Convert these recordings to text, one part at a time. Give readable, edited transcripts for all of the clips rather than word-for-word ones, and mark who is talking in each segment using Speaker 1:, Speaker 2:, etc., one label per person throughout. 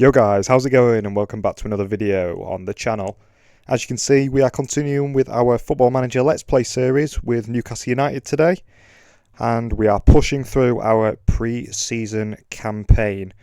Speaker 1: Yo guys, how's it going, and welcome back to another video on the channel. As you can see, we are continuing with our Football Manager Let's Play series with Newcastle United today, and we are pushing through our pre-season campaign.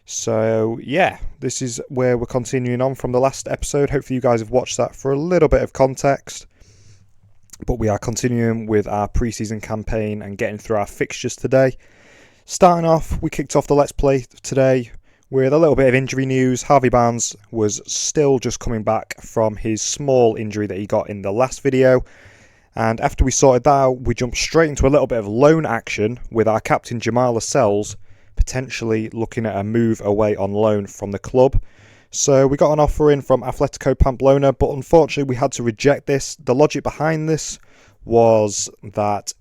Speaker 1: So yeah, this is where we're continuing on from the last episode. Hopefully you guys have watched that for a little bit of context. But we are continuing with our pre-season campaign and getting through our fixtures today. Starting off, we kicked off the Let's Play today with a little bit of injury news. Harvey Barnes was still just coming back from his small injury that he got in the last video. And after we sorted that out, we jumped straight into a little bit of loan action with our captain Jamal Lascelles potentially looking at a move away on loan from the club. So we got an offer in from Atletico Pamplona, but unfortunately we had to reject this. The logic behind this was that,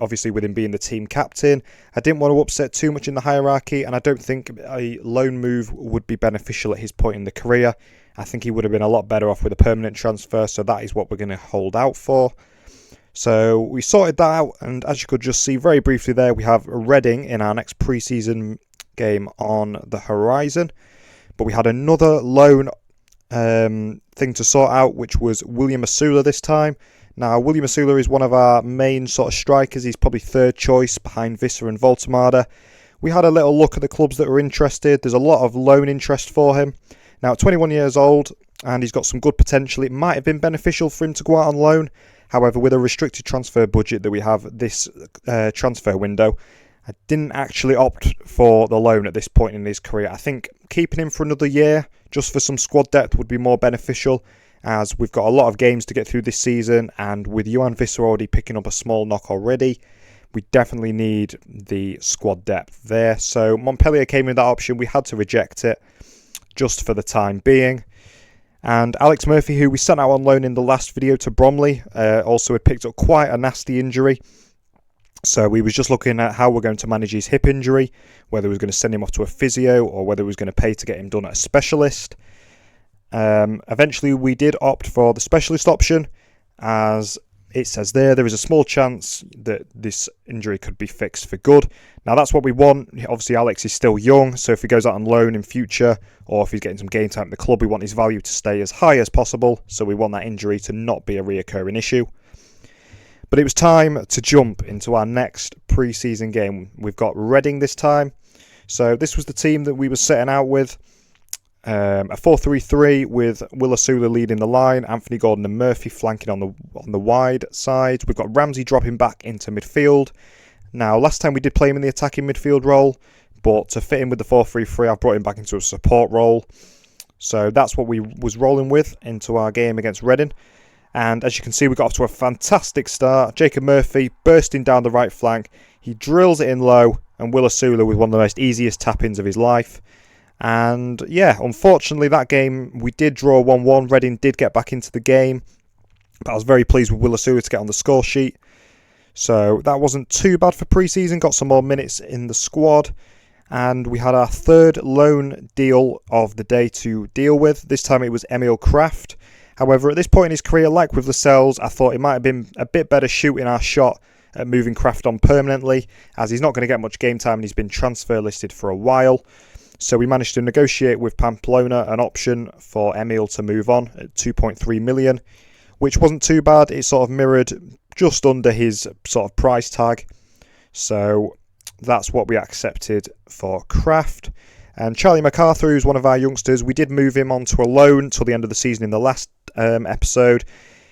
Speaker 1: obviously with him being the team captain, I didn't want to upset too much in the hierarchy, and I don't think a loan move would be beneficial at his point in the career. I think he would have been a lot better off with a permanent transfer, so that is what we're going to hold out for. So we sorted that out, and as you could just see very briefly there, we have Reading in our next pre-season game on the horizon. But we had another loan thing to sort out, which was William Asula this time. Now, William Asula is one of our main sort of strikers. He's probably third choice behind Visser and Voltemada. We had a little look at the clubs that were interested. There's a lot of loan interest for him. Now, at 21 years old, and he's got some good potential. It might have been beneficial for him to go out on loan. However, with a restricted transfer budget that we have this transfer window, I didn't actually opt for the loan at this point in his career. I think keeping him for another year, just for some squad depth, would be more beneficial, as we've got a lot of games to get through this season, and with Johan Visser already picking up a small knock already, we definitely need the squad depth there. So Montpellier came in that option. We had to reject it just for the time being. And Alex Murphy, who we sent out on loan in the last video to Bromley, also had picked up quite a nasty injury. So we was just looking at how we're going to manage his hip injury, whether we was going to send him off to a physio or whether we was going to pay to get him done at a specialist. Eventually we did opt for the specialist option, as it says there is a small chance that this injury could be fixed for good. Now that's what we want. Obviously Alex is still young, so if he goes out on loan in future, or if he's getting some game time at the club, we want his value to stay as high as possible, so we want that injury to not be a reoccurring issue. But it was time to jump into our next pre-season game. We've got Reading this time. So this was the team that we were setting out with. A 4-3-3 with Will Asula leading the line, Anthony Gordon and Murphy flanking on the wide side. We've got Ramsey dropping back into midfield. Now, last time we did play him in the attacking midfield role, but to fit in with the 4-3-3, I've brought him back into a support role. So that's what we was rolling with into our game against Reading. And as you can see, we got off to a fantastic start. Jacob Murphy bursting down the right flank. He drills it in low, and Will Asula with one of the most easiest tap-ins of his life. And yeah, unfortunately that game we did draw 1-1. Reading did get back into the game, but I was very pleased with Will Asula to get on the score sheet. So that wasn't too bad for pre-season. Got some more minutes in the squad. And we had our third loan deal of the day to deal with. This time it was Emil Kraft. However, at this point in his career, like with Lascelles, I thought it might have been a bit better shooting our shot at moving Kraft on permanently, as he's not going to get much game time and he's been transfer listed for a while. So we managed to negotiate with Pamplona an option for Emil to move on at 2.3 million, which wasn't too bad. It sort of mirrored just under his sort of price tag. So that's what we accepted for Kraft. And Charlie MacArthur, who's one of our youngsters, we did move him on to a loan till the end of the season in the last episode.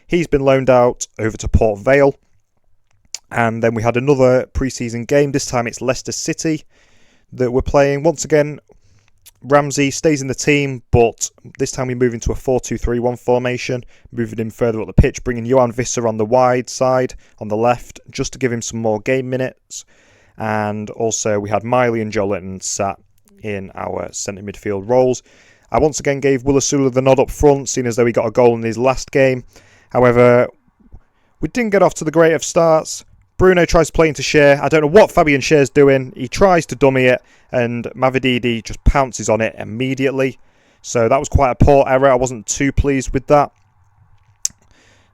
Speaker 1: He's been loaned out over to Port Vale. And then we had another pre-season game. This time it's Leicester City that we're playing. Once again, Ramsey stays in the team, but this time we move into a 4-2-3-1 formation, moving him further up the pitch, bringing Johan Visser on the wide side, on the left, just to give him some more game minutes. And also we had Miley and Joe Litton sat in our centre midfield roles. I once again gave Will Asula the nod up front, seeing as though he got a goal in his last game. However, we didn't get off to the great of starts. Bruno tries to play into Cher. I don't know what Fabian Scher's doing. He tries to dummy it, and Mavididi just pounces on it immediately. So that was quite a poor error. I wasn't too pleased with that.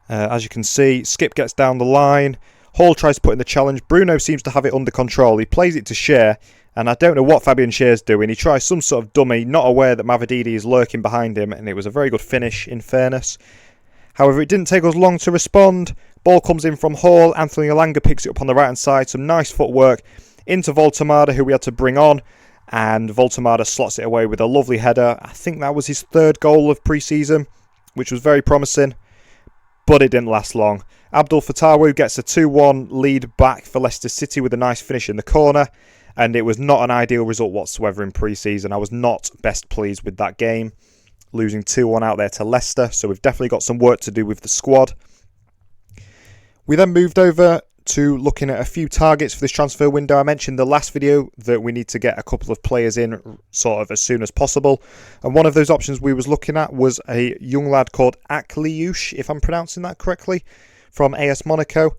Speaker 1: As you can see, Skip gets down the line. Hall tries to put in the challenge. Bruno seems to have it under control. He plays it to Cher, And I don't know what Fabian Schär's doing. He tries some sort of dummy, not aware that Mavididi is lurking behind him, and it was a very good finish, in fairness. However, it didn't take us long to respond. Ball comes in from Hall. Anthony Elanga picks it up on the right-hand side. Some nice footwork into Voltemada, who we had to bring on. And Voltemada slots it away with a lovely header. I think that was his third goal of pre-season, which was very promising. But it didn't last long. Abdul Fatawu gets a 2-1 lead back for Leicester City with a nice finish in the corner. And it was not an ideal result whatsoever in pre-season. I was not best pleased with that game, losing 2-1 out there to Leicester. So we've definitely got some work to do with the squad. We then moved over to looking at a few targets for this transfer window. I mentioned the last video that we need to get a couple of players in sort of as soon as possible. And one of those options we was looking at was a young lad called Akliush, if I'm pronouncing that correctly, from AS Monaco.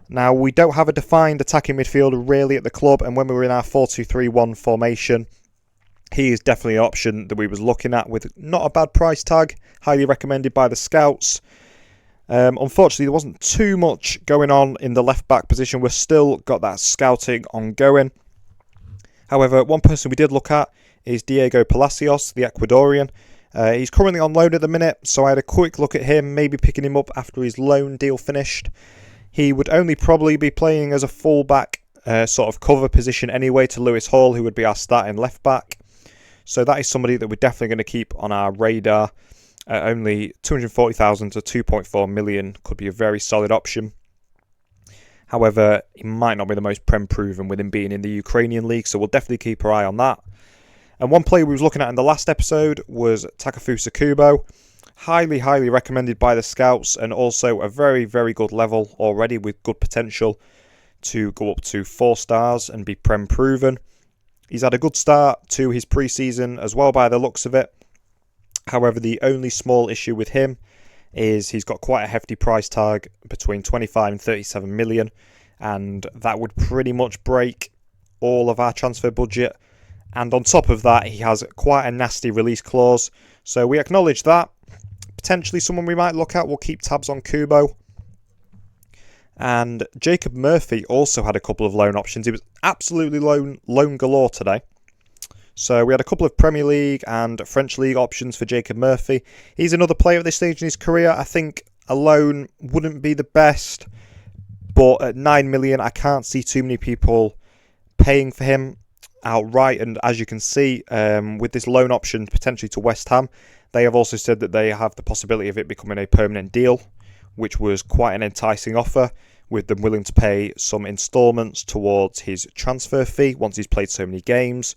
Speaker 1: Now, we don't have a defined attacking midfielder really at the club, and when we were in our 4-2-3-1 formation, he is definitely an option that we was looking at with not a bad price tag, highly recommended by the scouts. Unfortunately, there wasn't too much going on in the left-back position. We've still got that scouting ongoing. However, one person we did look at is Diego Palacios, the Ecuadorian. He's currently on loan at the minute, so I had a quick look at him, maybe picking him up after his loan deal finished. He would only probably be playing as a full-back sort of cover position anyway to Lewis Hall, who would be our starting left-back. So that is somebody that we're definitely going to keep on our radar. Only 240,000 to 2.4 million could be a very solid option. However, he might not be the most prem-proven with him being in the Ukrainian league, so we'll definitely keep our eye on that. And one player we was looking at in the last episode was Takefusa Kubo. Highly, highly recommended by the scouts, and also a very, very good level already with good potential to go up to 4 stars and be prem proven. He's had a good start to his pre-season as well by the looks of it. However, the only small issue with him is he's got quite a hefty price tag between 25 and 37 million, and that would pretty much break all of our transfer budget. And on top of that, he has quite a nasty release clause, so we acknowledge that. Potentially someone we might look at. We'll keep tabs on Kubo. And Jacob Murphy also had a couple of loan options. He was absolutely loan galore today. So we had a couple of Premier League and French League options for Jacob Murphy. He's another player at this stage in his career. I think a loan wouldn't be the best, but at 9 million, I can't see too many people paying for him outright. And as you can see, with this loan option potentially to West Ham, they have also said that they have the possibility of it becoming a permanent deal, which was quite an enticing offer, with them willing to pay some instalments towards his transfer fee once he's played so many games.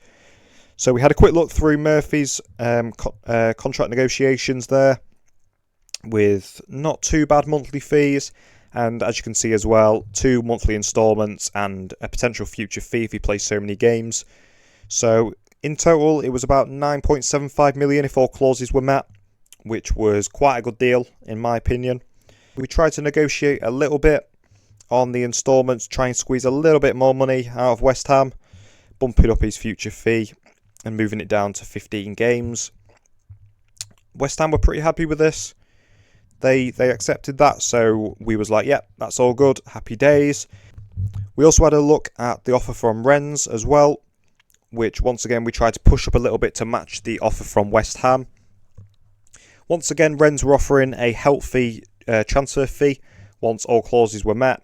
Speaker 1: So we had a quick look through Murphy's contract negotiations there, with not too bad monthly fees, and as you can see as well, 2 monthly instalments and a potential future fee if he plays so many games. So in total, it was about 9.75 million if all clauses were met, which was quite a good deal in my opinion. We tried to negotiate a little bit on the instalments, try and squeeze a little bit more money out of West Ham, bumping up his future fee and moving it down to 15 games. West Ham were pretty happy with this. They accepted that, so we was like, yep, that's all good, happy days. We also had a look at the offer from Rennes as well, which once again we tried to push up a little bit to match the offer from West Ham. Once again, Rennes were offering a healthy transfer fee once all clauses were met,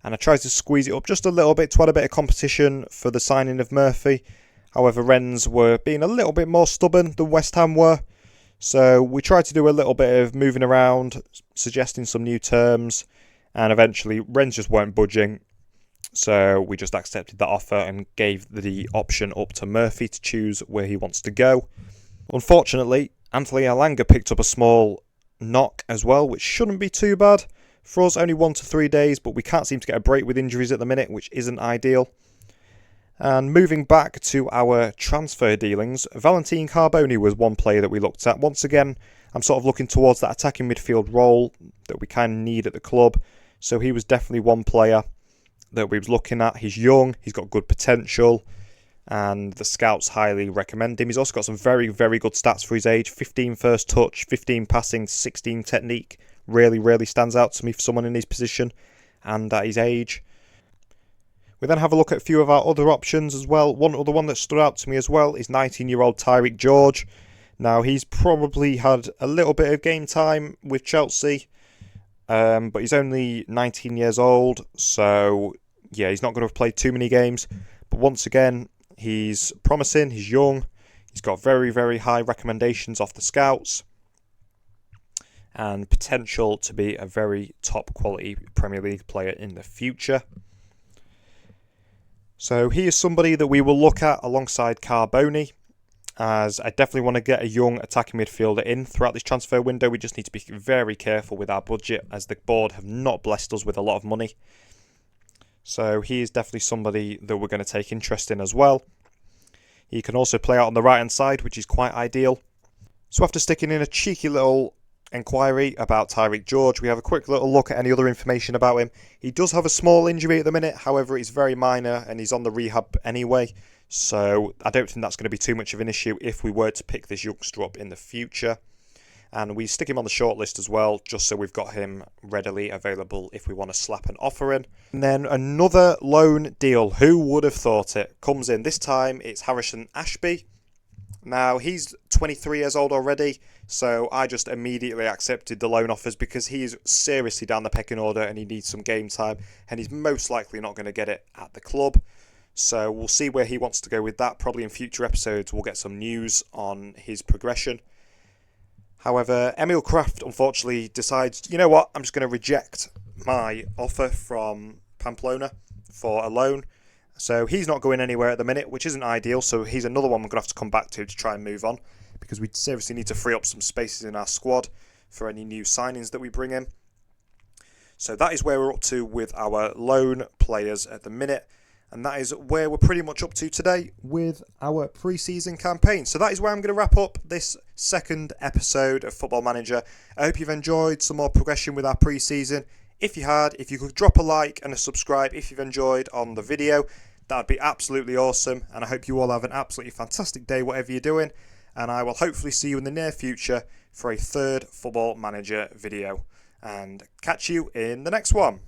Speaker 1: and I tried to squeeze it up just a little bit to add a bit of competition for the signing of Murphy. However, Rennes were being a little bit more stubborn than West Ham were, so we tried to do a little bit of moving around, suggesting some new terms, and eventually Rennes just weren't budging. So we just accepted that offer and gave the option up to Murphy to choose where he wants to go. Unfortunately, Anthony Elanga picked up a small knock as well, which shouldn't be too bad. For us, only 1 to 3 days, but we can't seem to get a break with injuries at the minute, which isn't ideal. And moving back to our transfer dealings, Valentin Carboni was one player that we looked at. Once again, I'm sort of looking towards that attacking midfield role that we kind of need at the club. So he was definitely one player that we was looking at. He's young, he's got good potential, and the scouts highly recommend him. He's also got some very, very good stats for his age. 15 first touch, 15 passing, 16 technique. Really stands out to me for someone in his position and at his age. We then have a look at a few of our other options as well. One other one that stood out to me as well is 19-year-old Tyreek George. Now, he's probably had a little bit of game time with Chelsea, but he's only 19 years old, so yeah, he's not going to have played too many games. But once again, he's promising, he's young, he's got very, very high recommendations off the scouts, and potential to be a very top quality Premier League player in the future. So he is somebody that we will look at alongside Carboni, as I definitely want to get a young attacking midfielder in throughout this transfer window. We just need to be very careful with our budget, as the board have not blessed us with a lot of money. So he is definitely somebody that we're going to take interest in as well. He can also play out on the right hand side, which is quite ideal. So after sticking in a cheeky little inquiry about Tyreek George, we have a quick little look at any other information about him. He does have a small injury at the minute, however it's very minor and he's on the rehab anyway, so I don't think that's going to be too much of an issue if we were to pick this youngster up in the future. And we stick him on the shortlist as well, just so we've got him readily available if we want to slap an offer in. And then another loan deal, who would have thought it, comes in. This time it's Harrison Ashby. Now, he's 23 years old already, so I just immediately accepted the loan offers because he is seriously down the pecking order and he needs some game time, and he's most likely not going to get it at the club. So we'll see where he wants to go with that. Probably in future episodes we'll get some news on his progression. However, Emil Kraft unfortunately decides, you know what, I'm just going to reject my offer from Pamplona for a loan. So he's not going anywhere at the minute, which isn't ideal. So he's another one we're going to have to come back to try and move on, because we seriously need to free up some spaces in our squad for any new signings that we bring in. So that is where we're up to with our loan players at the minute. And that is where we're pretty much up to today with our pre-season campaign. So that is where I'm going to wrap up this second episode of Football Manager. I hope you've enjoyed some more progression with our pre-season. If you had, if you could drop a like and a subscribe if you've enjoyed on the video, that would be absolutely awesome. And I hope you all have an absolutely fantastic day, whatever you're doing. And I will hopefully see you in the near future for a third Football Manager video. And catch you in the next one.